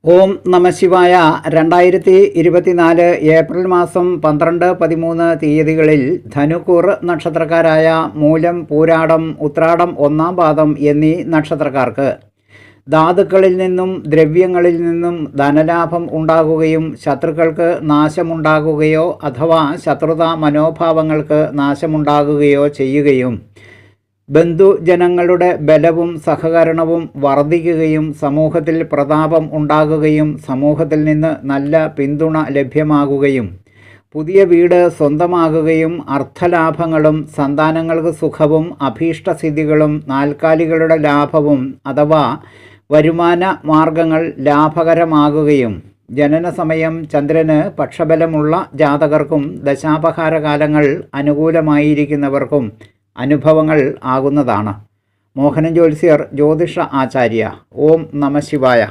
ഓം നമഃശിവായ. 2024 April മാസം 12, 13 തീയതികളിൽ ധനുക്കൂർ നക്ഷത്രക്കാരായ മൂലം, പൂരാടം, ഉത്രാടം 1-ാം പാദം എന്നീ നക്ഷത്രക്കാർക്ക് ധാതുക്കളിൽ നിന്നും ദ്രവ്യങ്ങളിൽ നിന്നും ധനലാഭം ഉണ്ടാകുകയും ശത്രുക്കൾക്ക് നാശമുണ്ടാകുകയോ അഥവാ ശത്രുതാ മനോഭാവങ്ങൾക്ക് നാശമുണ്ടാകുകയോ ചെയ്യുകയും ബന്ധുജനങ്ങളുടെ ബലവും സഹകരണവും വർദ്ധിക്കുകയും സമൂഹത്തിൽ പ്രതാപം ഉണ്ടാകുകയും സമൂഹത്തിൽ നിന്ന് നല്ല പിന്തുണ ലഭ്യമാകുകയും പുതിയ വീട് സ്വന്തമാകുകയും അർത്ഥലാഭങ്ങളും സന്താനങ്ങൾക്ക് സുഖവും അഭീഷ്ടസിദ്ധികളും നാൽക്കാലികളുടെ ലാഭവും അഥവാ വരുമാന മാർഗങ്ങൾ ലാഭകരമാകുകയും ജനനസമയം ചന്ദ്രന് പക്ഷബലമുള്ള ജാതകർക്കും ദശാപഹാരകാലങ്ങൾ അനുകൂലമായിരിക്കുന്നവർക്കും അനുഭവങ്ങൾ ആകുന്നതാണ്. മോഹനൻ ജ്യോത്സ്യർ, ജ്യോതിഷ ആചാര്യ. ഓം നമഃശിവായ.